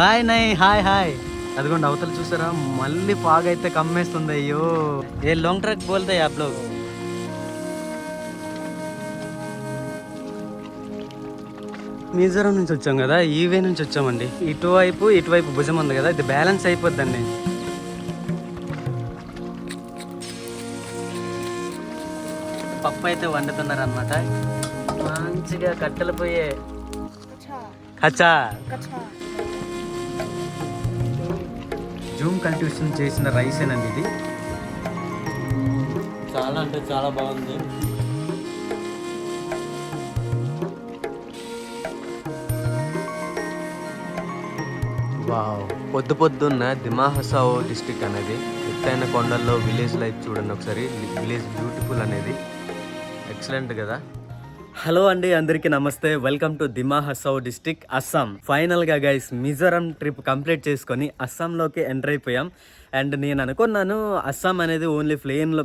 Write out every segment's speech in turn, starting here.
Bye నై hi hi. అదిగోండి అవతల చూసారా, మళ్ళీ ఫాగ్ అయితే కమ్మేస్తుంది. అయ్యో ఏ లాంగ్ ట్రక్ బోల్తే आप लोग. మిజోరం నుంచి వచ్చాం కదా, ఈవే నుంచి వచ్చామండి. ఇటువైపు భుజం ఉంది కదా, ఇది బ్యాలెన్స్ అయిపోద్దండి. పప్పు అయితే వండుతున్నారు అనమాట. మంచిగా కట్టెలు పోయే కచ్చా జూమ్ కల్టివేషన్ చేసిన రైసేనండి ఇది. చాలా అంటే చాలా బాగుంది. వావ్, పొద్దున్న దిమా హసాఓ డిస్ట్రిక్ట్ అనేది ఎత్తైన కొండల్లో విలేజ్ లైఫ్ చూడండి ఒకసారి. విలేజ్ బ్యూటిఫుల్ అనేది ఎక్సలెంట్ కదా. హలో అండి, అందరికీ నమస్తే. Welcome to Dima Hasao district, Assam. Final గా గైస్ మిజోరం ట్రిప్ కంప్లీట్ చేసుకొని అస్సాంలోకి ఎంటర్ అయిపోయాం. అండ్ నేను అనుకున్నాను అస్సాం అనేది ఓన్లీ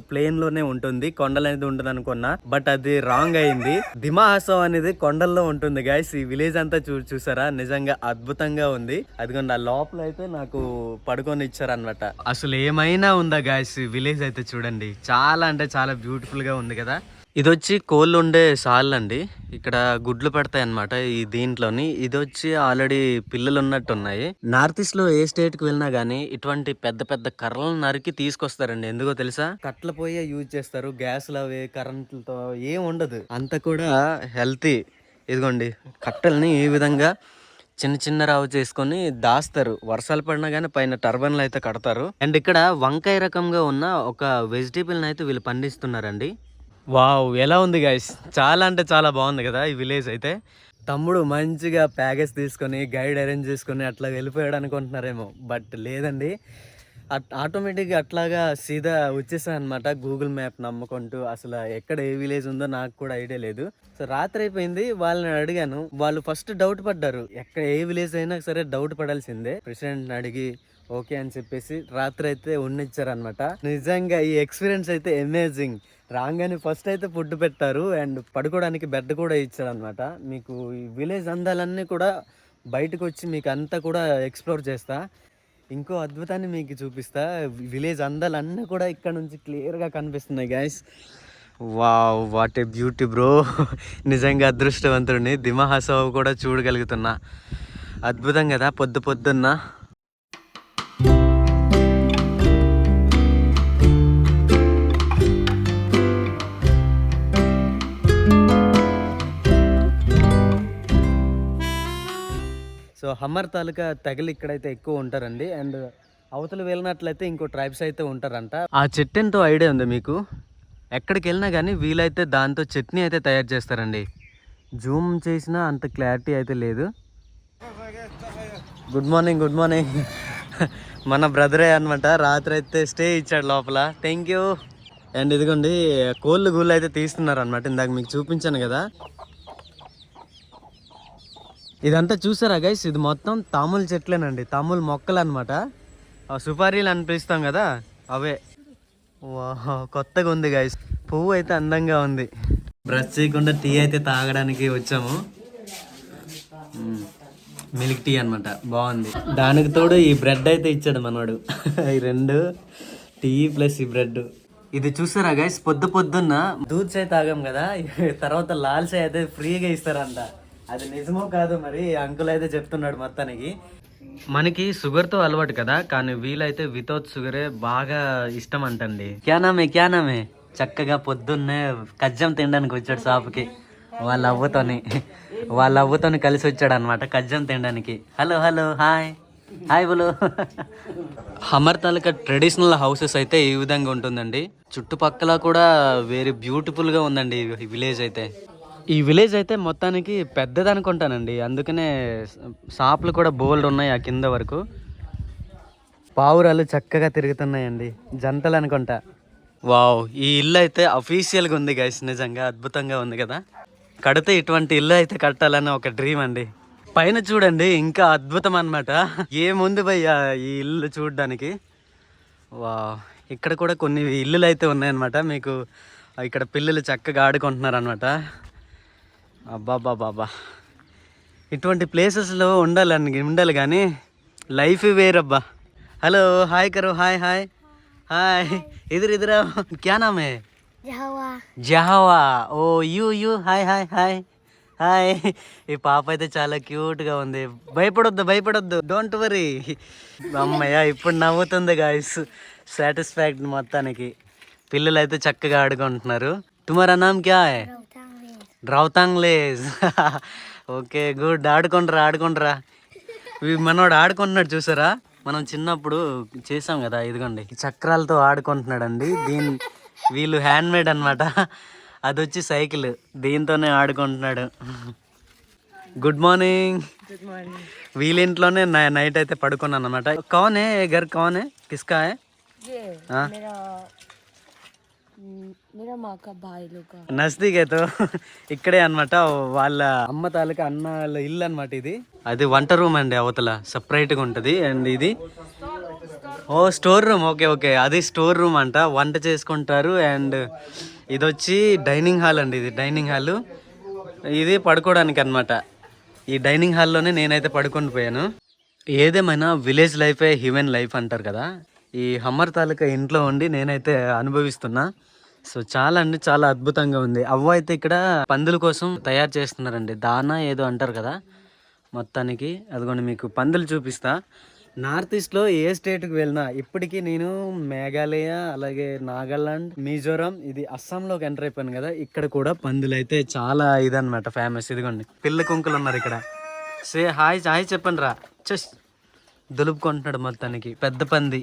ప్లేన్ లోనే ఉంటుంది, కొండలు అనేది ఉండదు అనుకున్నా. బట్ అది రాంగ్ అయింది. దిమా హసాఓ అనేది కొండల్లో ఉంటుంది గైస్. ఈ విలేజ్ అంతా చూసారా, నిజంగా అద్భుతంగా ఉంది. అదిగోండి ఆ లోపల అయితే నాకు పడుకొని ఇచ్చారనమాట. అసలు ఏమైనా ఉందా గైస్, విలేజ్ అయితే చూడండి, చాలా అంటే చాలా బ్యూటిఫుల్ గా ఉంది కదా. ఇది వచ్చి కోళ్ళు ఉండే సాల్ అండి, ఇక్కడ గుడ్లు పెడతాయి అనమాట ఈ దీంట్లోని. ఇది వచ్చి ఆల్రెడీ పిల్లలు ఉన్నట్టు ఉన్నాయి. నార్త్ ఈస్ట్ లో ఏ స్టేట్ కి వెళ్ళినా గానీ ఇటువంటి పెద్ద పెద్ద కర్రలను నరికి తీసుకొస్తారండి. ఎందుకో తెలుసా, కట్ల పోయే యూజ్ చేస్తారు. గ్యాస్లు అవి కరెంట్లతో ఏం ఉండదు, అంతా కూడా హెల్తీ. ఇదిగోండి కట్టెల్ని ఈ విధంగా చిన్న రావు చేసుకొని దాస్తారు. వర్షాలు పడినా కానీ పైన టర్బన్లు అయితే కడతారు. అండ్ ఇక్కడ వంకాయ రకంగా ఉన్న ఒక వెజిటేబుల్ అయితే వీళ్ళు పండిస్తున్నారండి. వావ్, ఎలా ఉంది గైస్, చాలా అంటే చాలా బాగుంది కదా ఈ విలేజ్ అయితే. తమ్ముడు మంచిగా ప్యాకేజ్ తీసుకొని గైడ్ అరేంజ్ చేసుకొని అట్లా వెళ్ళిపోయాడు అనుకుంటున్నారేమో, బట్ లేదండి. ఆటోమేటిక్గా అట్లాగా సీదా వచ్చేసాను అనమాట. గూగుల్ మ్యాప్ నమ్ముకుంటూ అసలు ఎక్కడ ఏ విలేజ్ ఉందో నాకు కూడా ఐడియా లేదు. సో రాత్రి అయిపోయింది, వాళ్ళని అడిగాను. వాళ్ళు ఫస్ట్ డౌట్ పడ్డారు. ఎక్కడ ఏ విలేజ్ అయినా సరే డౌట్ పడాల్సిందే. ప్రెసిడెంట్ని అడిగి ఓకే అని చెప్పేసి రాత్రి అయితే ఉన్నిచ్చారనమాట. నిజంగా ఈ ఎక్స్పీరియన్స్ అయితే అమేజింగ్. రాగానే ఫస్ట్ అయితే ఫుడ్ పెట్టారు అండ్ పడుకోవడానికి బెడ్ కూడా ఇచ్చారనమాట. మీకు ఈ విలేజ్ అందాలన్నీ కూడా బయటకు వచ్చి మీకు అంతా కూడా ఎక్స్ప్లోర్ చేస్తా. ఇంకో అద్భుతాన్ని మీకు చూపిస్తా. విలేజ్ అందాలన్నీ కూడా ఇక్కడ నుంచి క్లియర్గా కనిపిస్తున్నాయి guys. Wow, what a beauty bro. నిజంగా అదృష్టవంతుడిని. దిమా హసాఓ కూడా చూడగలుగుతున్నా. అద్భుతం కదా పొద్దున్న. సో హమ్మర్ తాలూకా తెగలు ఇక్కడైతే ఎక్కువ ఉంటారండి. అండ్ అవతల వెళ్ళినట్లయితే ఇంకో ట్రైబ్స్ అయితే ఉంటారంట. ఆ చెట్టు ఎంతో ఐడియా ఉంది మీకు? ఎక్కడికి వెళ్ళినా కానీ వీలైతే దాంతో చట్నీ అయితే తయారు చేస్తారండి. జూమ్ చేసినా అంత క్లారిటీ అయితే లేదు. గుడ్ మార్నింగ్ మన బ్రదరే అనమాట. రాత్రి అయితే స్టే ఇచ్చాడు లోపల. Thank you. అండ్ ఇదిగోండి కోళ్ళు అయితే తీస్తున్నారు అనమాట. ఇందాక మీకు చూపించాను కదా. ఇదంతా చూసారా గైస్, ఇది మొత్తం తాముల చెట్లేనండి, తాముల మొక్కలు అనమాట. సుపారీలు అనిపిస్తాం కదా, అవే. కొత్తగా ఉంది గైస్, పువ్వు అయితే అందంగా ఉంది. బ్రష్ చేయకుండా టీ అయితే తాగడానికి వచ్చాము. మిల్క్ టీ అనమాట, బాగుంది. దానికి తోడు ఈ బ్రెడ్ అయితే ఇచ్చాడు మనవాడు. ఈ రెండు టీ ప్లస్ ఈ బ్రెడ్. ఇది చూసారా గైస్, పొద్దున్న దూద్ చాయ్ తాగాం కదా, తర్వాత లాల్ చాయ్ అయితే ఫ్రీగా ఇస్తారంట. అది నిజమో కాదు మరి, అంకుల్ అయితే చెప్తున్నాడు మొత్తానికి. మనకి షుగర్తో అలవాటు కదా, కానీ వీలైతే వితౌట్ షుగరే బాగా ఇష్టం అంటండి. క్యానామే చక్కగా పొద్దున్నే కజ్జం తినడానికి వచ్చాడు షాప్కి. వాళ్ళ అవ్వతోని కలిసి వచ్చాడు అనమాట కజ్జం తినడానికి. హలో హాయ్ బోలో. హమ్మర్ తాలూకా ట్రెడిషనల్ హౌసెస్ అయితే ఈ విధంగా ఉంటుందండి. చుట్టుపక్కల కూడా వెరీ బ్యూటిఫుల్గా ఉందండి ఈ విలేజ్ అయితే. ఈ విలేజ్ అయితే మొత్తానికి పెద్దది అనుకుంటానండి, అందుకనే షాపులు కూడా బోల్డ్ ఉన్నాయి ఆ కింద వరకు. పావురాలు చక్కగా తిరుగుతున్నాయండి, జంటలు అనుకుంటా. వావ్, ఈ ఇల్లు అయితే అఫీషియల్గా ఉంది గైస్, నిజంగా అద్భుతంగా ఉంది కదా. కడితే ఇటువంటి ఇల్లు అయితే కట్టాలని ఒక డ్రీమ్ అండి. పైన చూడండి, ఇంకా అద్భుతం అనమాట. ఏముంది భయ్యా ఈ ఇల్లు చూడడానికి. వావ్, ఇక్కడ కూడా కొన్ని ఇల్లులు అయితే ఉన్నాయన్నమాట. మీకు ఇక్కడ పిల్లలు చక్కగా ఆడుకుంటున్నారు అనమాట. అబ్బాబ్బాబ్బా, ఇటువంటి ప్లేసెస్లో ఉండాలి కానీ लाइफ ही वेर अब्बा। हेलो हाय करो, हाय हाय हाय। इधर इधर आओ। क्या नाम है? Zahawa Zahawa. Oh you hi hi hi hi. ఈ పాప అయితే చాలా క్యూట్గా ఉంది. భయపడొద్దు, డోంట్ వరీ. అమ్మయ్య ఇప్పుడు నవ్వుతుంది గాయస్. సాటిస్ఫాక్ట్ మొత్తానికి. పిల్లలు అయితే చక్కగా ఆడుకుంటున్నారు. తుమారా నామ్ క్యా హై? రౌతాంగ్ లేజ్. Okay good. ఆడుకుండ్రా. మనోడు ఆడుకుంటున్నాడు చూసారా. మనం చిన్నప్పుడు చేసాం కదా, ఇదిగోండి ఈ చక్రాలతో ఆడుకుంటున్నాడండి. వీళ్ళు హ్యాండ్ మేడ్ అనమాట. అది వచ్చి సైకిల్, దీంతోనే ఆడుకుంటున్నాడు. Good morning. వీళ్ళింట్లోనే నైట్ అయితే పడుకున్నాను అనమాట. కౌన్ హే గర్, కౌన్ హే, కిస్కా హే? నజదీక్ అయితే ఇక్కడే అనమాట. వాళ్ళ అమ్మ తాలూకా అన్న వాళ్ళ ఇల్లు అనమాట ఇది. అది వంట రూమ్ అండి, అవతల సపరేట్గా ఉంటుంది. అండ్ ఇది ఓ స్టోర్ రూమ్. ఓకే అది స్టోర్ రూమ్ అంట, వంట చేసుకుంటారు. అండ్ ఇది వచ్చి డైనింగ్ హాల్ అండి. ఇది డైనింగ్ హాల్, ఇది పడుకోవడానికి అనమాట. ఈ డైనింగ్ హాల్లోనే నేనైతే పడుకొని పోయాను. ఏదేమైనా విలేజ్ లైఫే హ్యూమన్ లైఫ్ అంటారు కదా. ఈ హమ్మర్ తాలూకా ఇంట్లో ఉండి నేనైతే అనుభవిస్తున్నా. సో చాలా అద్భుతంగా ఉంది. అవ్వ అయితే ఇక్కడ పందుల కోసం తయారు చేస్తున్నారండి, దానా ఏదో అంటారు కదా. మొత్తానికి అదిగోండి మీకు పందులు చూపిస్తా. నార్త్ ఈస్ట్లో ఏ స్టేట్కి వెళ్ళినా ఇప్పటికీ నేను మేఘాలయ, అలాగే నాగాలాండ్, మిజోరాం, ఇది అస్సాంలోకి ఎంటర్ అయిపోయాను కదా. ఇక్కడ కూడా పందులు అయితే చాలా ఇదనమాట ఫేమస్. ఇదిగోండి పిల్ల కుంకులు ఉన్నారు ఇక్కడ. హాయ్ చెప్పండి రా. చెస్ దులుపుకుంటున్నాడు మొత్తానికి. పెద్ద పంది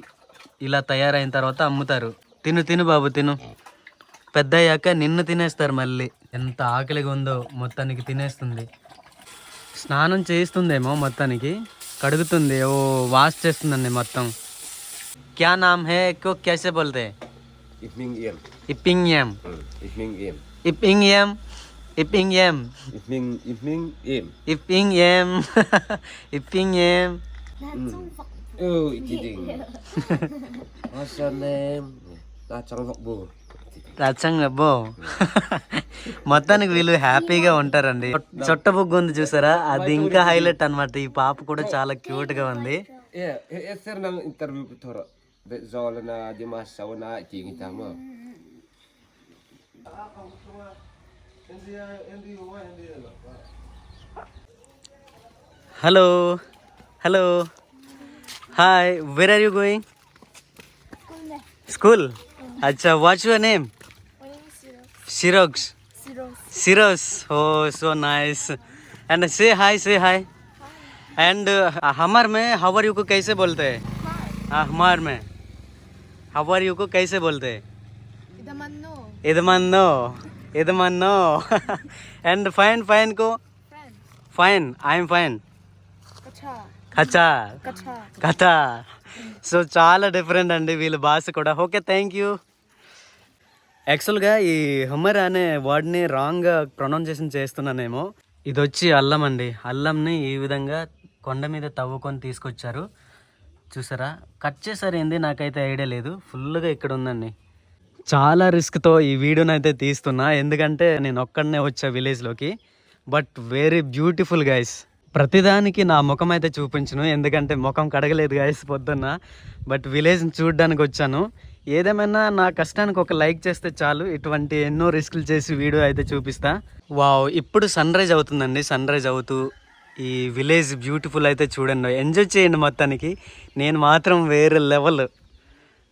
ఇలా తయారైన తర్వాత అమ్ముతారు. తిను బాబు తిను. పెద్ద అయ్యాక నిన్ను తినేస్తారు మళ్ళీ. ఎంత ఆకలిగా ఉందో, మొత్తానికి తినేస్తుంది. స్నానం చేస్తుందేమో, మొత్తానికి కడుగుతుంది. ఓ వాష్ చేస్తుందండి మొత్తం. క్యా నామ్ హే కో कैसे बोलते हैं? రచ్చంగబ్బో. మొత్తానికి వీళ్ళు హ్యాపీగా ఉంటారండి. చొట్ట బుగ్గు ఉంది చూసారా, అది ఇంకా హైలైట్ అనమాట. ఈ పాప కూడా చాలా క్యూట్ గా ఉంది. Hello hi, where are you going? School. अच्छा, what's your name? Sirox. Oh, so nice. And say hi. And हमार में how are you को कैसे बोलते हैं? हमार में how are you को कैसे बोलते हैं? इदमन्नो. And fine को? Fine. I'm fine. కథా. సో చాలా డిఫరెంట్ అండి వీళ్ళ భాష కూడా. Okay thank you. యాక్చువల్గా ఈ హమ్మర్ అనే వర్డ్ని రాంగ్గా ప్రొనౌన్సియేషన్ చేస్తున్నానేమో. ఇది వచ్చి అల్లం అండి. అల్లంని ఈ విధంగా కొండ మీద తవ్వుకొని తీసుకొచ్చారు చూసారా. కట్ చేశారు ఏంది నాకైతే ఐడియా లేదు. ఫుల్గా ఇక్కడ ఉందండి. చాలా రిస్క్తో ఈ వీడియోని అయితే తీస్తున్నా, ఎందుకంటే నేను ఒక్కడనే వచ్చా విలేజ్లోకి. But very beautiful guys. ప్రతిదానికి నా ముఖం అయితే చూపించను, ఎందుకంటే ముఖం కడగలేదు గైస్ పొద్దున్న. బట్ విలేజ్ని చూడడానికి వచ్చాను. ఏదేమైనా నా కష్టానికి ఒక లైక్ చేస్తే చాలు. ఇటువంటి ఎన్నో రిస్కులు చేసి వీడియో అయితే చూపిస్తా. వావ్, ఇప్పుడు సన్ రైజ్ అవుతుందండి. సన్ రైజ్ అవుతూ ఈ విలేజ్ బ్యూటిఫుల్ అయితే చూడండి, ఎంజాయ్ చేయండి మొత్తానికి. నేను మాత్రం వేరే లెవెల్.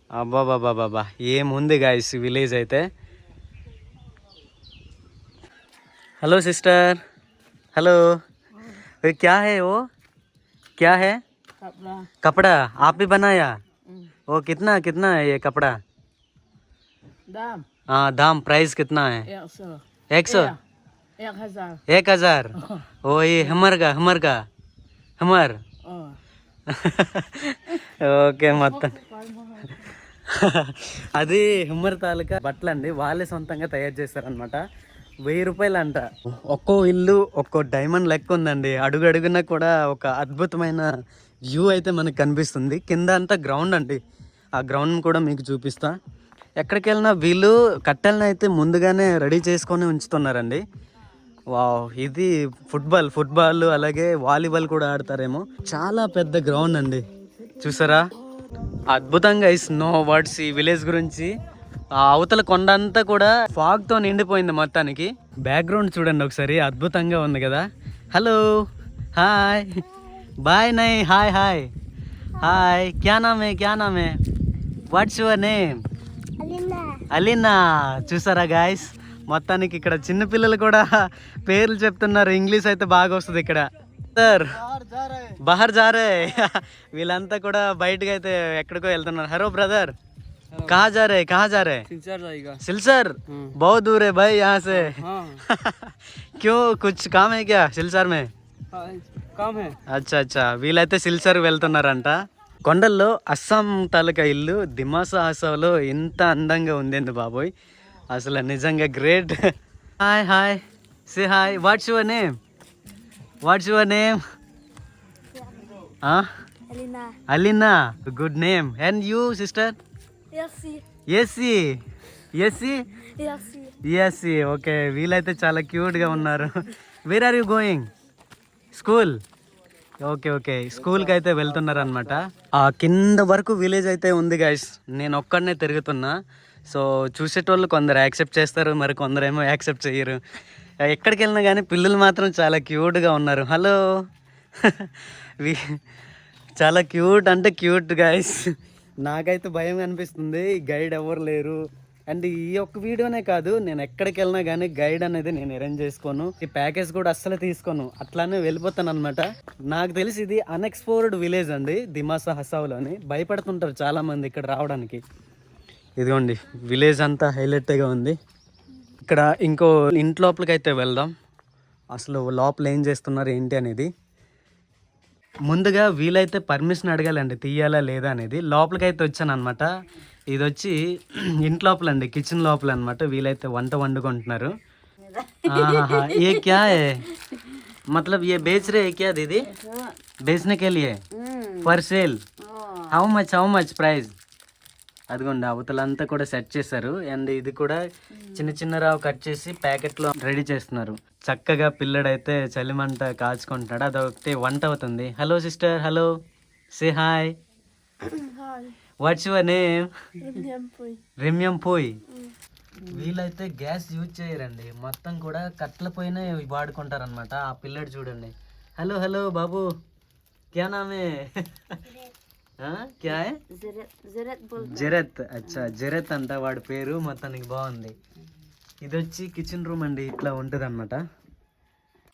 అబ్బాబాబాబా ఏముంది గాయస్ విలేజ్ అయితే. Hello sister, hello. क्या है वो, क्या है? कपड़ा आप भी बनाया? वो कितना कितना है ये कपड़ा? दाम? हाँ दाम, प्राइस कितना है? 100 1000। ओ ये हमर का हमर। ఓకే మొత్తం అది హమ్మర్ తాలూకా బట్టలండి. వాళ్ళే సొంతంగా తయారు చేస్తారనమాట. 1000 రూపాయలు అంట. ఒక్కో ఇల్లు ఒక్కో డైమండ్ లెక్క ఉందండి. అడుగు అడుగున కూడా ఒక అద్భుతమైన వ్యూ అయితే మనకు కనిపిస్తుంది. కింద అంతా గ్రౌండ్ అండి. ఆ గ్రౌండ్ కూడా మీకు చూపిస్తా. ఎక్కడికి వెళ్ళినా వీళ్ళు కట్టెలను అయితే ముందుగానే రెడీ చేసుకొని ఉంచుతున్నారండి. వావ్, ఇది ఫుట్బాల్ అలాగే వాలీబాల్ కూడా ఆడతారేమో. చాలా పెద్ద గ్రౌండ్ అండి, చూసారా? అద్భుతంగా నో వర్డ్స్ ఈ విలేజ్ గురించి. ఆ అవతల కొండ అంతా కూడా ఫాగ్ తో నిండిపోయింది మొత్తానికి. బ్యాక్గ్రౌండ్ చూడండి ఒకసారి, అద్భుతంగా ఉంది కదా. హలో, హాయ్, బాయ్, నై, హాయ్ హాయ్ హాయ్. క్యా నామే వాట్స్ యువర్ నేమ్? అలీనా. చూసారా గాయస్, మొత్తానికి ఇక్కడ చిన్నపిల్లలు కూడా పేర్లు చెప్తున్నారు. ఇంగ్లీష్ అయితే బాగా వస్తుంది ఇక్కడ. సార్ బహర్ జారే వీళ్ళంతా కూడా బయటకు అయితే ఎక్కడికో వెళ్తున్నారు. హలో బ్రదర్, कहाँ जा रहे सिलचर जाएगा. सिलचर बहुत दूर है भाई यहाँ से. क्यों, कुछ काम है क्या सिलचर में? काम है. अच्छा, వీళ్ళైతే సిల్చర్ వెళ్తున్నారంట. కొండల్లో అస్సాం తాలూకా ఇల్లు దిమాసా హసాలో ఇంత అందంగా ఉంది బాబోయ్, అసలు నిజంగా great. Hi say hi. What's your name? Alina. Good name. And you sister? ఎస్సీ. ఓకే, వీళ్ళైతే చాలా క్యూట్గా ఉన్నారు. Where are you going? School. Okay, స్కూల్కి అయితే వెళ్తున్నారు అనమాట. ఆ కింద వరకు విలేజ్ అయితే ఉంది గైస్. నేను ఒక్కడనే తిరుగుతున్నా. సో చూసేటోళ్ళు కొందరు యాక్సెప్ట్ చేస్తారు, మరి కొందరేమో యాక్సెప్ట్ చేయరు. ఎక్కడికి వెళ్ళినా కానీ పిల్లలు మాత్రం చాలా క్యూట్గా ఉన్నారు. హలో చాలా క్యూట్ అంటే క్యూట్ గైస్. నాకైతే భయం అనిపిస్తుంది, గైడ్ ఎవరు లేరు. అండ్ ఈ ఒక్క వీడియోనే కాదు, నేను ఎక్కడికి వెళ్ళినా కానీ గైడ్ అనేది నేను అరేంజ్ చేసుకోను. ఈ ప్యాకేజ్ కూడా అస్సలు తీసుకోను, అట్లానే వెళ్ళిపోతాను అనమాట. నాకు తెలిసి ఇది అన్ఎక్స్ప్లోర్డ్ విలేజ్ అండి, దిమాసా హసావ్లోని. భయపడుతుంటారు చాలా మంది ఇక్కడ రావడానికి. ఇదిగోండి విలేజ్ అంతా హైలైట్గా ఉంది. ఇక్కడ ఇంకో ఇంటి లోపలికి అయితే వెళ్దాం, అసలు లోపల ఏం చేస్తున్నారు ఏంటి అనేది. ముందుగా వీలైతే పర్మిషన్ అడగాలండి, తీయాలా లేదా అనేది. లోపలికి అయితే వచ్చాను అనమాట. ఇది వచ్చి ఇంటి లోపల అండి, కిచెన్ లోపల అనమాట. వీలైతే వంట వండుకుంటున్నారు. ఏ క్యా హై मतलब ये बेच रहे हैं क्या दीदी? बेचने के लिए for sale. How much price? అదిగోండి అవతలంతా కూడా సెట్ చేశారు. అండ్ ఇది కూడా చిన్న రావు కట్ చేసి ప్యాకెట్లో రెడీ చేస్తున్నారు. చక్కగా పిల్లడైతే చలిమంట కాచుకుంటున్నాడు, అదొకటి వంట అవుతుంది. Hello sister, hello, say hi. What's your name? రెమ్యం పోయ్. వీళ్ళైతే గ్యాస్ యూజ్ చేయరండి, మొత్తం కూడా కట్ల పోయినా వాడుకుంటారు అనమాట. ఆ పిల్లడు చూడండి. హలో బాబు, క్యా నామే? క్యా హై? జరత్. అచ్చా, జరత్ అంట వాడి పేరు. మొత్తానికి బాగుంది. ఇది వచ్చి కిచెన్ రూమ్ అండి, ఇట్లా ఉంటుంది అనమాట.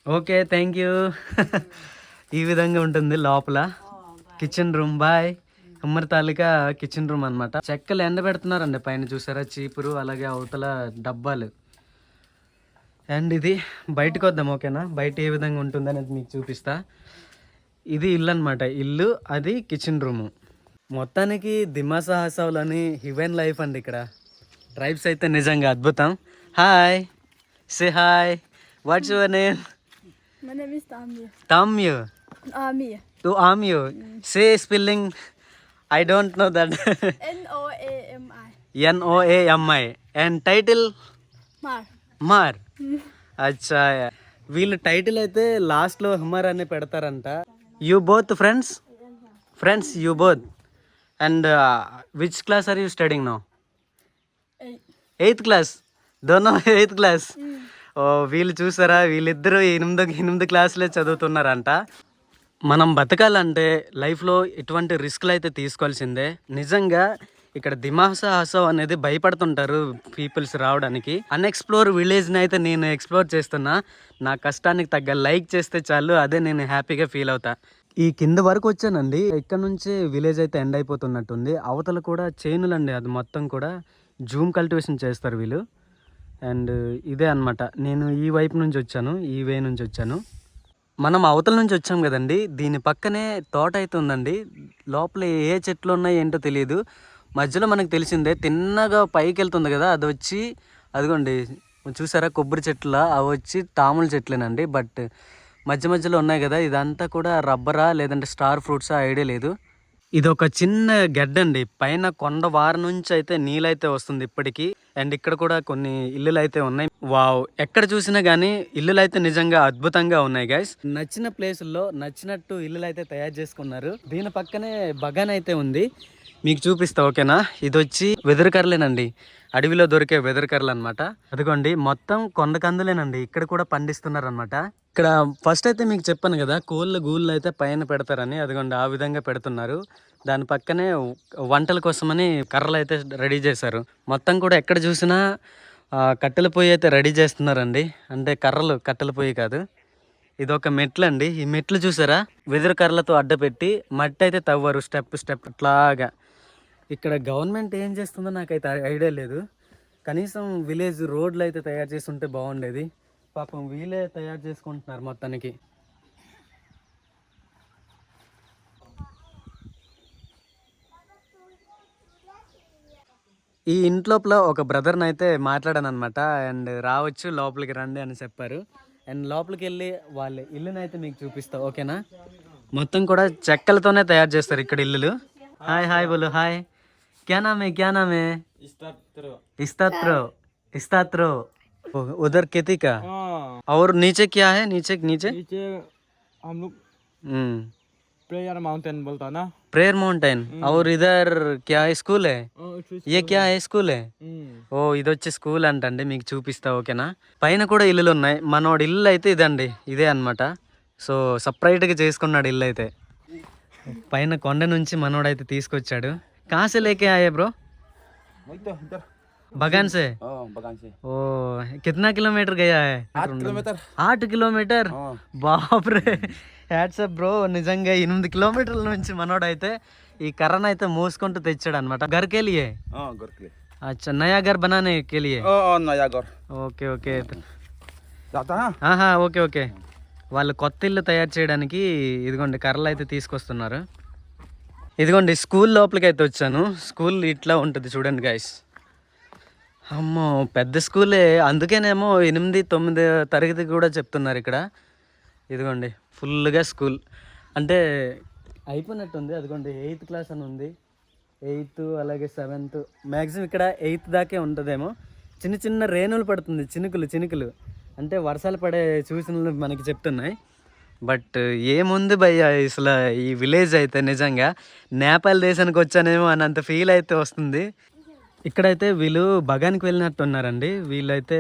Okay, thank you. ఈ విధంగా ఉంటుంది లోపల కిచెన్ రూమ్. బాయ్. ఉమ్మర్ తాలూకా కిచెన్ రూమ్ అనమాట. చెక్కలు ఎండ పెడుతున్నారండి పైన, చూసారా? చీపురు అలాగే అవతల డబ్బాలు. అండ్ ఇది బయటకు వద్దాం, ఓకేనా? బయట ఏ విధంగా ఉంటుంది అనేది మీకు చూపిస్తా. ఇది ఇల్లు అనమాట, ఇల్లు అది కిచెన్ రూము. మొత్తానికి దిమాసా హసావ్లోని హివెన్ లైఫ్ అండి ఇక్కడ. ట్రైబ్స్ అయితే నిజంగా అద్భుతం. Hi, say hi. What's your name? My name is Tamir. Tamir. Amir. To Amir. Say spelling. I don't know that. Noami. Noami. And title? Mar. అచ్చా, వీళ్ళు టైటిల్ అయితే లాస్ట్లో హుమర్ అని పెడతారంట. You both friends you both. And which class are you studying now? 8th class. దోనో 8th class. ఓ, వీళ్ళు చూసారా, వీళ్ళిద్దరూ 8 క్లాసులే చదువుతున్నారంట. మనం బతకాలంటే లైఫ్లో ఇటువంటి రిస్క్లు అయితే తీసుకోవాల్సిందే. నిజంగా ఇక్కడ దిమాసా హసావ్ అనేది భయపడుతుంటారు పీపుల్స్ రావడానికి. అన్ఎక్స్ప్లోర్ విలేజ్ని అయితే నేను ఎక్స్ప్లోర్ చేస్తున్నా. నా కష్టానికి తగ్గ లైక్ చేస్తే చాలు, అదే నేను హ్యాపీగా ఫీల్ అవుతా. ఈ కింద వరకు వచ్చానండి, ఇక్కడ నుంచి విలేజ్ అయితే ఎండ్ అయిపోతున్నట్టుంది. అవతల కూడా చేనులండి, అది మొత్తం కూడా జూమ్ కల్టివేషన్ చేస్తారు వీళ్ళు. అండ్ ఇదే అనమాట, నేను ఈ వైపు నుంచి వచ్చాను, ఈ వే నుంచి వచ్చాను. మనం అవతల నుంచి వచ్చాం కదండి, దీని పక్కనే తోట అయితే ఉందండి. లోపల ఏ చెట్లు ఉన్నాయో ఏంటో తెలియదు. మధ్యలో మనకు తెలిసిందే, తిన్నగా పైకి వెళ్తుంది కదా, అది వచ్చి అదిగోండి చూసారా కొబ్బరి చెట్ల, అవి వచ్చి తాముల చెట్లేనండి. బట్ మధ్యలో ఉన్నాయి కదా, ఇదంతా కూడా రబ్బరా లేదంటే స్టార్ ఫ్రూట్సా ఐడియా లేదు. ఇది ఒక చిన్న గడ్డ అండి, పైన కొండ వారి నుంచి అయితే నీళ్ళైతే వస్తుంది ఇప్పటికీ. అండ్ ఇక్కడ కూడా కొన్ని ఇల్లులు అయితే ఉన్నాయి. వావ్, ఎక్కడ చూసినా కానీ ఇల్లులు అయితే నిజంగా అద్భుతంగా ఉన్నాయి గైస్. నచ్చిన ప్లేసుల్లో నచ్చినట్టు ఇల్లులు అయితే తయారు చేసుకున్నారు. దీని పక్కనే బగాన్ అయితే ఉంది, మీకు చూపిస్తా ఓకేనా. ఇది వచ్చి వెదురు కర్రలేనండి, అడవిలో దొరికే వెదురు కర్రలు అనమాట. అదిగోండి మొత్తం కొండకందులేనండి, ఇక్కడ కూడా పండిస్తున్నారు అనమాట. ఇక్కడ ఫస్ట్ అయితే మీకు చెప్పాను కదా, కోళ్ళు గూళ్ళు అయితే పైన పెడతారని, అదిగోండి ఆ విధంగా పెడుతున్నారు. దాని పక్కనే వంటల కోసమని కర్రలు అయితే రెడీ చేశారు. మొత్తం కూడా ఎక్కడ చూసినా కట్టెల పొయ్యి అయితే రెడీ చేస్తున్నారండి. అంటే కర్రలు, కట్టెల పొయ్యి కాదు. ఇది ఒక మెట్లు అండి. ఈ మెట్లు చూసారా, వెదురు కర్రలతో అడ్డపెట్టి మట్టి అయితే తవ్వరు స్టెప్ స్టెప్ అట్లాగా. ఇక్కడ గవర్నమెంట్ ఏం చేస్తుందో నాకైతే ఐడియా లేదు. కనీసం విలేజ్ రోడ్లు అయితే తయారు చేసి ఉంటే బాగుండేది. పాపం వీలే తయారు చేసుకుంటున్నారు మొత్తానికి. ఈ ఇంట్లోపల ఒక బ్రదర్ని అయితే మాట్లాడాను అనమాట. అండ్ రావచ్చు లోపలికి రండి అని చెప్పారు. అండ్ లోపలికి వెళ్ళి వాళ్ళ ఇల్లుని అయితే మీకు చూపిస్తా ఓకేనా. మొత్తం కూడా చెక్కలతోనే తయారు చేస్తారు ఇక్కడ ఇల్లులు. హాయ్ హాయ్ బోలు హాయ్. क्या नाम है, क्या नाम है? इस्तात्रो. इस्तात्रो उधर खेती का। और नीचे क्या है, नीचे नीचे हम लोग प्रेयर माउंटेन बोलता ना। Prayer mountain. और इधर क्या है, स्कूल है? ये क्या है, స్కూల్ है? ఓ ఇది వచ్చి స్కూల్ అంటండి, మీకు చూపిస్తా ఓకేనా. పైన కూడా ఇల్లులు ఉన్నాయి. మనోడు ఇల్లు అయితే ఇదండి, ఇదే అనమాట. సో సపరేట్గా చేసుకున్నాడు ఇల్లు అయితే. పైన కొండ నుంచి మనోడైతే తీసుకొచ్చాడు. कहाँ से लेके आए ब्रो? बगान से। बगान से। ओ कितना किलोमीटर गया है? 8 किलोमीटर। 8 కిలోమీటర్ బాప్ రే. హ్యాట్సప్ బ్రో, నిజంగా 8 కిలోమీటర్ల నుంచి మనోడైతే ఈ కర్రను అయితే మోసుకుంటూ తెచ్చాడు అనమాట. घर के लिए? घर के लिए। अच्छा, नया घर बनाने के लिए? नया घर। Okay okay. जाता है। ఆహా ఓకే ఓకే. వాళ్ళు కొత్త ఇల్లు తయారు చేయడానికి ఇదిగోండి కర్రలు అయితే తీసుకొస్తున్నారు. ఇదిగోండి స్కూల్ లోపలికి అయితే వచ్చాను. స్కూల్ ఇట్లా ఉంటుంది చూడండి గైస్. అమ్మో పెద్ద స్కూలే, అందుకేనేమో 8, 9 తరగతి కూడా చెప్తున్నారు ఇక్కడ. ఇదిగోండి ఫుల్గా స్కూల్ అంటే అయిపోయినట్టుంది. అదిగోండి 8th క్లాస్ అని ఉంది, 8th అలాగే 7th, మ్యాక్సిమం ఇక్కడ 8th దాకే ఉంటుందేమో. చిన్న చిన్న రేణులు పడుతుంది, చినుకులు చినుకులు, అంటే వర్షాలు పడే సూచనలు మనకి చెప్తున్నాయి. బట్ ఏముంది భయ్య, అసలు ఈ విలేజ్ అయితే నిజంగా నేపాల్ దేశానికి వచ్చానేమో అన్నంత ఫీల్ అయితే వస్తుంది. ఇక్కడైతే వీళ్ళు బగాన్కి వెళ్ళినట్టు ఉన్నారండి వీళ్ళైతే.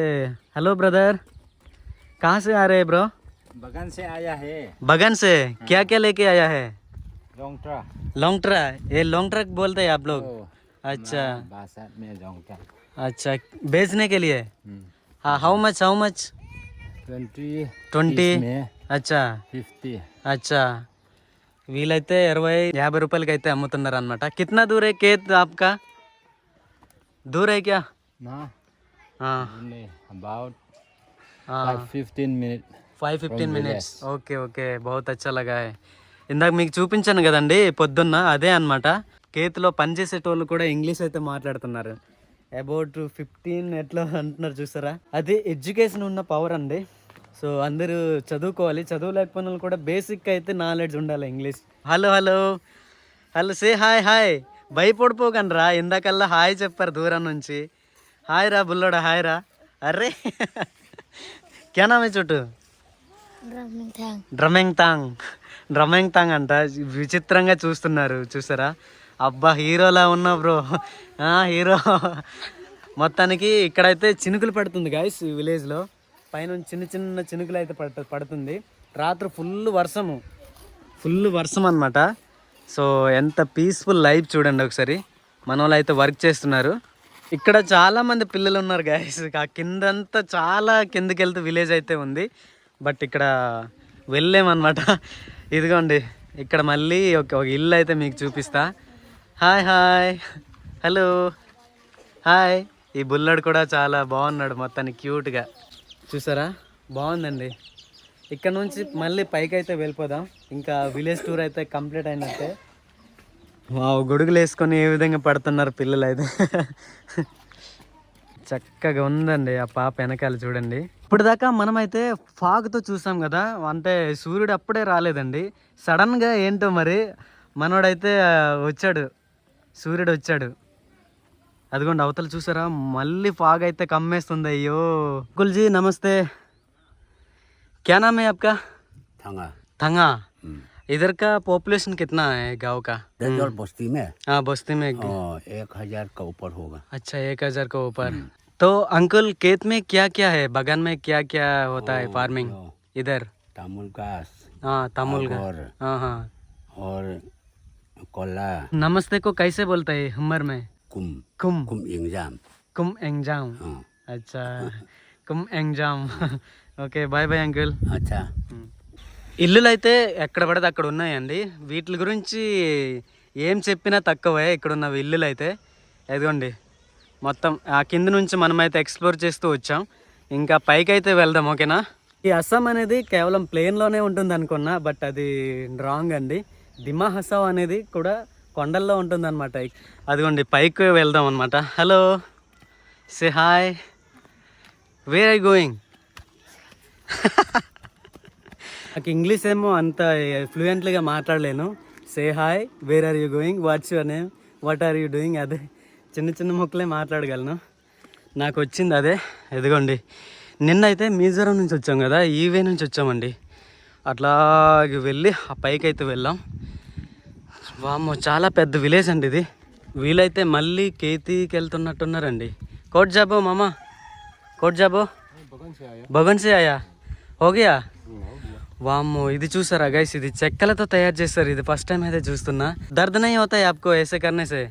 హలో బ్రదర్, कहाँ से आ रहे ब्रो? बगान से आया है। बगान से क्या क्या लेके आया है? लॉन्ग ट्रा। लॉन्ग ट्रा, ये लॉन्ग ट्रक बोलते हैं आप लोग? अच्छा भाषा में लॉन्ग ट्रा। अच्छा, बेचने के लिए? हाँ, हाउ मच 20? अच्छा 50। अच्छा, వీలైతే 20-50 రూపాయలకి అయితే అమ్ముతున్నారు అనమాట. కిतना दूर है खेत आपका? दूर है क्या? ना, हाँ about हाँ 15 minutes। 5-15 మినిట్స్. ఓకే ఓకే, బహుత్ అచ్చా లగా హై. ఇందాక మీకు చూపించాను కదండి పొద్దున్న, అదే అనమాట. కేతులో పనిచేసేటోళ్ళు కూడా ఇంగ్లీష్ అయితే మాట్లాడుతున్నారు. అబౌట్ 15 ఎట్లా అంటున్నారు చూసారా, అది ఎడ్యుకేషన్ ఉన్న పవర్ అండి. సో అందరూ చదువుకోవాలి, చదువు లేకపోయిన వాళ్ళు కూడా బేసిక్ అయితే నాలెడ్జ్ ఉండాలి English. Hello hello hello, say hi hi. భయపడిపోకండి రా, ఇందాకల్లా హాయ్ చెప్పారు దూరం నుంచి. హాయ్ రా బుల్లోడా, హాయ్ రా. అర్రే క్యా నామ్ హై చోటు? డ్రమింగ్ తాంగ్ అంట. విచిత్రంగా చూస్తున్నారు చూసారా. అబ్బా హీరోలా ఉన్నా బ్రో, హీరో. మొత్తానికి ఇక్కడైతే చినుకులు పడుతుంది గాయస్ ఈ విలేజ్లో. పైనుంచి చిన్న చిన్న చినుకులు అయితే పడుతుంది. రాత్రి ఫుల్ వర్షం అనమాట. సో ఎంత పీస్ఫుల్ లైఫ్ చూడండి ఒకసారి. మన వాళ్ళు అయితే వర్క్ చేస్తున్నారు. ఇక్కడ చాలామంది పిల్లలు ఉన్నారు గాయస్. ఆ కిందంతా చాలా కిందకి వెళ్తే విలేజ్ అయితే ఉంది, బట్ ఇక్కడ వెళ్ళేమన్నమాట. ఇదిగోండి ఇక్కడ మళ్ళీ ఒక ఇల్లు అయితే మీకు చూపిస్తా. Hi hi hello hi. ఈ బుల్లడు కూడా చాలా బాగున్నాడు, మొత్తానికి క్యూట్గా చూసారా, బాగుందండి. ఇక్కడ నుంచి మళ్ళీ పైకి అయితే వెళ్ళిపోదాం. ఇంకా విలేజ్ టూర్ అయితే కంప్లీట్ అయినట్టే. గొడుగులు వేసుకొని ఏ విధంగా పడుతున్నారు పిల్లలు అయితే. చక్కగా ఉందండి ఆ పాప వెనకాల చూడండి. ఇప్పటిదాకా మనమైతే ఫాగ్తో చూసాం కదా, అంటే సూర్యుడు అప్పుడే రాలేదండి. సడన్గా ఏంటో మరి మనోడైతే వచ్చాడు, సూర్యుడు వచ్చాడు. అదిగోండి అవతల చూసారా మళ్ళీ ఫాగ్ అయితే కమ్మేస్తుంది అయ్యో అంకుల్ జీ నమస్తే क्या नाम है आपका थांगा थंगा इधर का पॉपुलेशन कितना है गांव का दंजौर बस्ती में हाँ बस्ती में 1000 का ऊपर होगा। अच्छा 1000 के ऊपर तो अंकल खेत में क्या क्या है बगान में क्या क्या होता है फार्मिंग इधर तामुल घास हाँ तमुल का और हाँ हाँ और कोला नमस्ते को कैसे बोलते हैं हमर में कुम कुम कुम इंजाम। कुम एंजाम हाँ अच्छा కుమ్ ఎంజామ్ ఓకే బాయ్ బాయ్ అంకుల్ अच्छा ఇల్లులు అయితే ఎక్కడ పడితే అక్కడ ఉన్నాయండి వీటి గురించి ఏం చెప్పినా తక్కువే ఇక్కడ ఉన్న ఇల్లులు అయితే ఎదిగోండి మొత్తం ఆ కింద నుంచి మనమైతే ఎక్స్ప్లోర్ చేస్తూ వచ్చాం ఇంకా పైకి అయితే వెళ్దాం ఓకేనా ఈ అస్సాం అనేది కేవలం ప్లేన్లోనే ఉంటుంది అనుకున్నా బట్ అది రాంగ్ అండి దిమా హసావ్ అనేది కూడా కొండల్లో ఉంటుంది అనమాట అదిగోండి పైకి వెళ్దాం అనమాట hello say hi where I going నాకు ఇంగ్లీష్ ఏమో అంత ఫ్లూయెంట్లీగా మాట్లాడలేను say hi where are you going what's your name what are you doing అదే చిన్న చిన్న మొక్కలే మాట్లాడగలను నాకు వచ్చింది అదే ఎదుగోండి నిన్నైతే మిజోరం నుంచి వచ్చాం కదా ఈవే నుంచి వచ్చామండి అట్లాగే వెళ్ళి ఆ పైకి అయితే వెళ్ళాం వామ్మో చాలా పెద్ద విలేజ్ అండి ఇది వీలైతే మళ్ళీ కేతీకి వెళ్తున్నట్టున్నారండి కోట్ జాబో మామా కోట్ జాబో బగన్ సే ఆయా హోగియా వామ్మో ఇది చూసారా గైస్ ఇది చెక్కలతో తయారు చేస్తారు ఇది ఫస్ట్ టైం అయితే చూస్తున్నా దర్द नहीं होता है आपको ऐसे करने से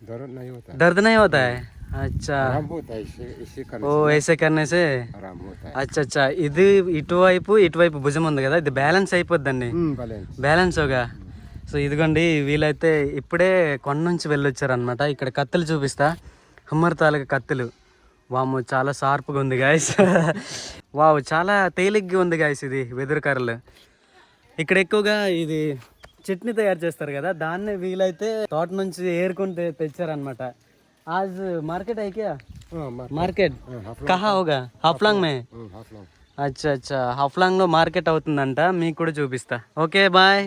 दर्द नहीं होता दर्द नहीं होता है अच्छा आराम होता है इसे करने ఓ ऐसे करने से आराम होता है అచ్చా అచ్చా ఇది ఇటువైపు భుజం ఉంది కదా ఇది బ్యాలెన్స్ అయిపోద్దండి बैलेंस బ్యాలెన్స్ ఓగా సో ఇదిగోండి వీలైతే ఇప్పుడే కొండ నుంచి వెళ్ళొచ్చారనమాట ఇక్కడ కత్తులు చూపిస్తా హమ్మర్ తాలూకా కత్తులు వాము చాలా షార్ప్గా ఉంది గాయస్ వావ్ చాలా తేలిగ్గా ఉంది గాయస్ ఇది వెదురు కర్రలు ఇక్కడ ఎక్కువగా ఇది చట్నీ తయారు చేస్తారు కదా దాన్ని వీలైతే తోట నుంచి ఏరుకొని తెచ్చారనమాట आज मार्केट है क्या మార్కెట్ కహా హోగా హాఫ్లాంగ్ మే అచ్చా అచ్చా హాఫ్లాంగ్ లో మార్కెట్ అవుతుందంట మీకు కూడా చూపిస్తా ఓకే బాయ్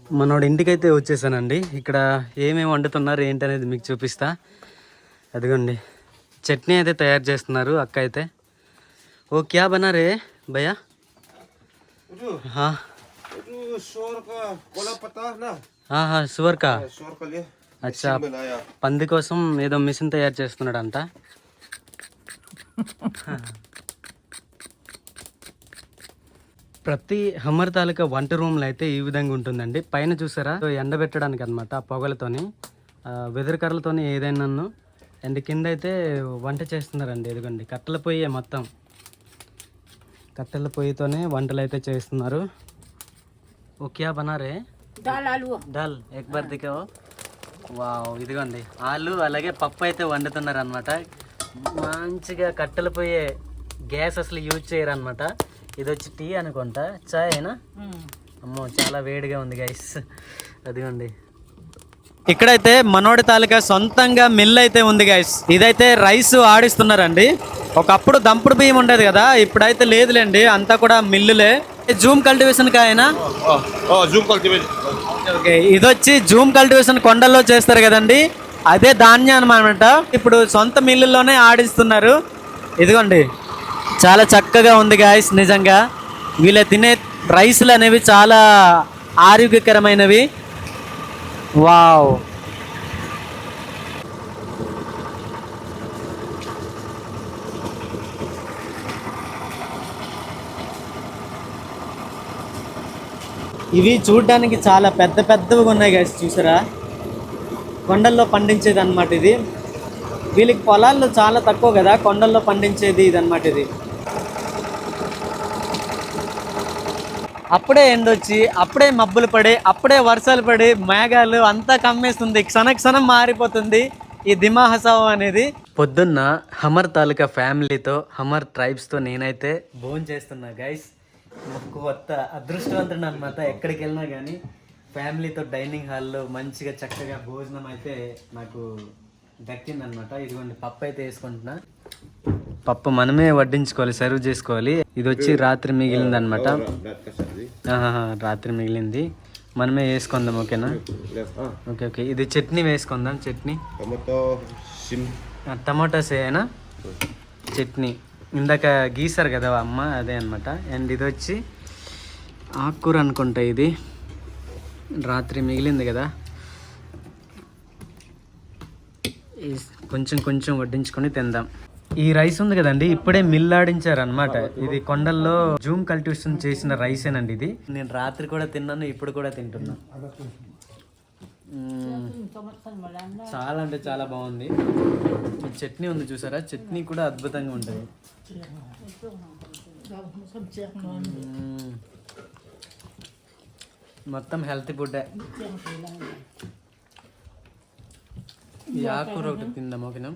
మనోడి ఇంటికైతే వచ్చేసానండి ఇక్కడ ఏమేమి వండుతున్నారు ఏంటి అనేది మీకు చూపిస్తా అదిగోండి చట్నీ అయితే తయారు చేస్తున్నారు అక్క అయితే ఓ క్యా బనా రే భయ్యా సువర్ కా అచ్చా పంది కోసం ఏదో మిషన్ తయారు చేస్తున్నాడంట ప్రతి హమ్మర్ తాలూకా వంట రూమ్లో అయితే ఈ విధంగా ఉంటుందండి పైన చూసారా ఎండబెట్టడానికి అనమాట ఆ పొగలతోని వెదురు కర్రలతోని ఏదైనా అండ్ కింద అయితే వంట చేస్తున్నారండి ఎదుగండి కట్టెల పొయ్యే మొత్తం కట్టెల పొయ్యితోనే వంటలు అయితే చేస్తున్నారు ఓ క్యా బనారే దాల్ ఎక్ బార్ దికావో వావ్ ఇదిగోండి ఆలు అలాగే పప్పు అయితే వండుతున్నారు అనమాట మంచిగా కట్టెల పొయ్యే గ్యాస్ అసలు యూజ్ చేయరు అనమాట ఇది వచ్చి టీ అనుకుంటా చాయ్ అయినా అమ్మో చాలా వేడిగా ఉంది గైస్ అదిగోండి ఇక్కడైతే మనోడి తాలూకా సొంతంగా మిల్ అయితే ఉంది గైస్ ఇదైతే రైస్ ఆడిస్తున్నారండి ఒకప్పుడు దంపుడు బియ్యం ఉండేది కదా ఇప్పుడైతే లేదులేండి అంతా కూడా మిల్లులే జూమ్ కల్టివేషన్ కాయనా జూమ్ కల్టివేషన్ ఓకే ఇది వచ్చి జూమ్ కల్టివేషన్ కొండల్లో చేస్తారు కదండి అదే ధాన్యం అనమాట ఇప్పుడు సొంత మిల్లుల్లోనే ఆడిస్తున్నారు ఇదిగోండి చాలా చక్కగా ఉంది గాయస్ నిజంగా వీళ్ళ తినే రైస్లు అనేవి చాలా ఆరోగ్యకరమైనవి వావ్ ఇవి చూడడానికి చాలా పెద్ద పెద్దవిగా ఉన్నాయి గాయస్ చూసారా కొండల్లో పండించేది అనమాట ఇది వీళ్ళకి పొలాల్లో చాలా తక్కువ కదా కొండల్లో పండించేది ఇదన్నమాట ఇది అప్పుడే ఎండొచ్చి అప్పుడే మబ్బులు పడి అప్పుడే వర్షాలు పడి మేఘాలు అంతా కమ్మేస్తుంది క్షణక్షణం మారిపోతుంది ఈ దిమా హసావ్ అనేది పొద్దున్న హమర్ తాలూకా ఫ్యామిలీతో హమర్ ట్రైబ్స్తో నేనైతే భోజనం చేస్తున్నా గైస్ కొత్త అదృష్టవంతుడు అనమాట ఎక్కడికి వెళ్ళినా కానీ ఫ్యామిలీతో డైనింగ్ హాల్లో మంచిగా చక్కగా భోజనం అయితే నాకు దక్కిందనమాట ఇదిగోండి పప్పు అయితే వేసుకుంటున్నా పప్పు మనమే వడ్డించుకోవాలి సర్వ్ చేసుకోవాలి ఇది వచ్చి రాత్రి మిగిలింది అనమాట రాత్రి మిగిలింది మనమే వేసుకుందాం, ఓకేనా? Left. ఓకే ఓకే, ఇది చట్నీ వేసుకుందాం. Chutney Tomato sim. టమాటాస్ ఏనా చట్నీ ఇందాక గీసారు కదా అమ్మ, అదే అనమాట. అండ్ ఇది వచ్చి ఆకుకూర అనుకుంటా, ఇది రాత్రి మిగిలింది కదా, కొంచెం కొంచెం వడ్డించుకొని తిందాం. ఈ రైస్ ఉంది కదండి, ఇప్పుడే మిల్లాడించారు అనమాట. ఇది కొండల్లో జూమ్ కల్టివేషన్ చేసిన రైసేనండి ఇది. నేను రాత్రి కూడా తిన్నాను, ఇప్పుడు కూడా తింటున్నా. చాలా అంటే చాలా బాగుంది. ఈ చట్నీ ఉంది చూసారా, చట్నీ కూడా అద్భుతంగా ఉంటుంది. మొత్తం హెల్తీ ఫుడ్. ఈ ఆకుకూర ఒకటి తిందాం, ఓకేనా?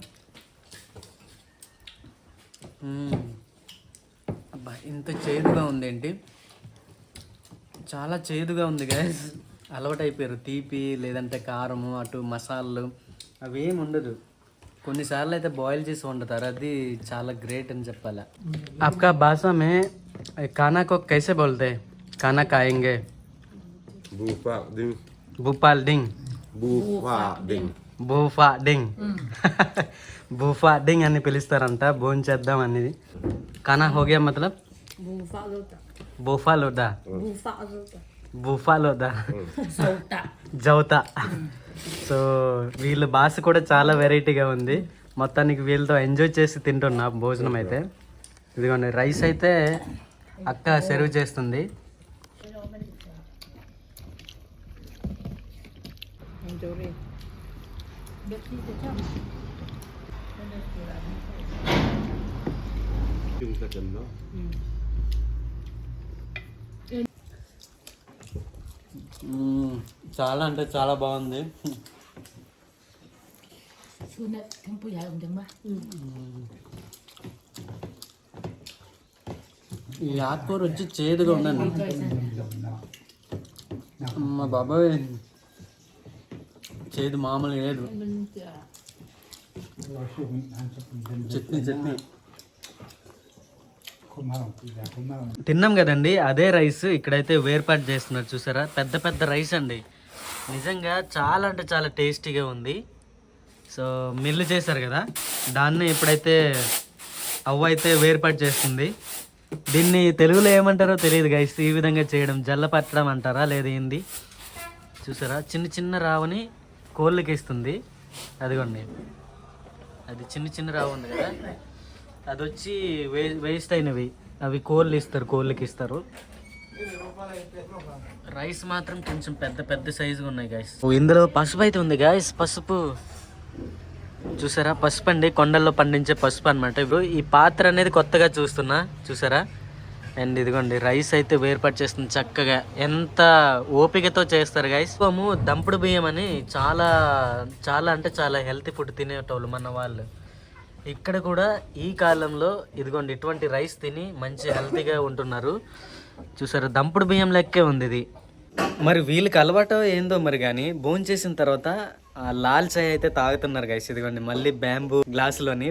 అబ్బా, ఇంత చేదుగా ఉంది ఏంటి, చాలా చేదుగా ఉంది గైస్. అలవాటు అయిపోయారు తీపి లేదంటే కారము, అటు మసాలాలు అవి ఏమి ఉండదు. కొన్నిసార్లు అయితే బాయిల్ చేసి వండుతారు, అది చాలా గ్రేట్ అని చెప్పాలి. आपका भाषा में खाना को कैसे बोलते हैं? खाना खाएंगे. Bufa ding. भूपाल डिंग. Bufa ding. బూఫా డింగ్. బూఫా డింగ్ అని పిలుస్తారంట, భోజనం చేద్దాం అనేది. खाना हो गया मतलब బూఫా లోదా, బూఫా లోదా, జౌతా. సో వీళ్ళ భాష కూడా చాలా వెరైటీగా ఉంది. మొత్తానికి వీళ్ళతో ఎంజాయ్ చేసి తింటున్నా భోజనం అయితే. ఇదిగోండి రైస్ అయితే అక్క సర్వ్ చేస్తుంది. Chung sa chan no. చాలా అంటే చాలా బాగుంది. ఈ ఆకుకూర వచ్చి చేదుగా ఉందండి. మా బాబాయ్ చేదు మామూలు లేదు. చట్నీ చట్నీ తిన్నాం కదండి, అదే రైస్ ఇక్కడైతే వేర్పాటు చేస్తున్నారు చూసారా. పెద్ద పెద్ద రైస్ అండి, నిజంగా చాలా అంటే చాలా టేస్టీగా ఉంది. సో మిల్లు చేశారు కదా, దాన్ని ఇప్పుడైతే అవ్వ అయితే వేర్పాటు చేస్తుంది. దీన్ని తెలుగులో ఏమంటారో తెలియదు గైస్. ఈ విధంగా చేయడం జల్ల పట్టడం అంటారా లేదా ఏంది, చూసారా. చిన్న చిన్న రావుని కోళ్ళకి ఇస్తుంది. అదిగోండి, అది చిన్న చిన్న రావు ఉంది కదా, అది వచ్చి వేస్ట్ అయినవి, అవి కోళ్ళు ఇస్తారు, కోళ్ళకి ఇస్తారు. రైస్ మాత్రం కొంచెం పెద్ద పెద్ద సైజుగా ఉన్నాయి గైస్. ఇందులో పసుపు అయితే ఉంది గైస్, పసుపు చూసారా. పసుపు అండి, కొండల్లో పండించే పసుపు అనమాట. ఇప్పుడు ఈ పాత్ర అనేది కొత్తగా చూస్తున్నా చూసారా. అండ్ ఇదిగోండి రైస్ అయితే వేర్పాటు చేస్తుంది చక్కగా. ఎంత ఓపికతో చేస్తారు గైస్. దంపుడు బియ్యం అని చాలా చాలా అంటే చాలా హెల్తీ ఫుడ్ తినేటోళ్ళు మన వాళ్ళు. ఇక్కడ కూడా ఈ కాలంలో ఇదిగోండి ఇటువంటి రైస్ తిని మంచి హెల్తీగా ఉంటున్నారు చూసారా. దంపుడు బియ్యం లెక్కే ఉంది ఇది. మరి వీళ్ళకి అలవాటు ఏందో మరి కానీ భోజనం చేసిన తర్వాత ఆ లాల్ చాయ్ అయితే తాగుతున్నారు గైస్. ఇదిగోండి మళ్ళీ బ్యాంబూ గ్లాసులోని.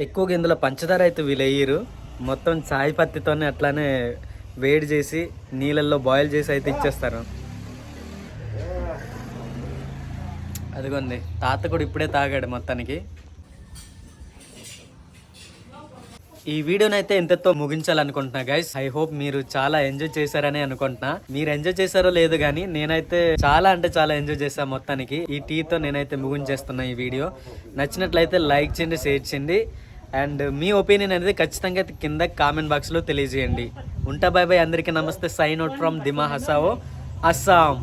ఎక్కువగా ఇందులో పంచదార అయితే వీళ్ళు వేయరు, మొత్తం చాయ్ పత్తితోనే అట్లానే వేడి చేసి నీళ్ళల్లో బాయిల్ చేసి అయితే ఇచ్చేస్తారు. అదిగోండి తాత కూడా ఇప్పుడే తాగాడు మొత్తానికి. ఈ వీడియోని అయితే ఇంతతో ముగించాలనుకుంటున్నా గైస్. ఐ హోప్ మీరు చాలా ఎంజాయ్ చేశారని అనుకుంటున్నా. మీరు ఎంజాయ్ చేశారో లేదు కానీ నేనైతే చాలా అంటే చాలా ఎంజాయ్ చేశా మొత్తానికి. ఈ టీతో నేనైతే ముగించేస్తున్నా ఈ వీడియో. నచ్చినట్లయితే లైక్ చేయండి, షేర్ చేయండి. అండ్ మీ ఒపీనియన్ అనేది ఖచ్చితంగా కింద కామెంట్ బాక్స్లో తెలియజేయండి. ఉంటా, బాయ్ బాయ్, అందరికీ నమస్తే. Sign out from Dima Hasao, Assam.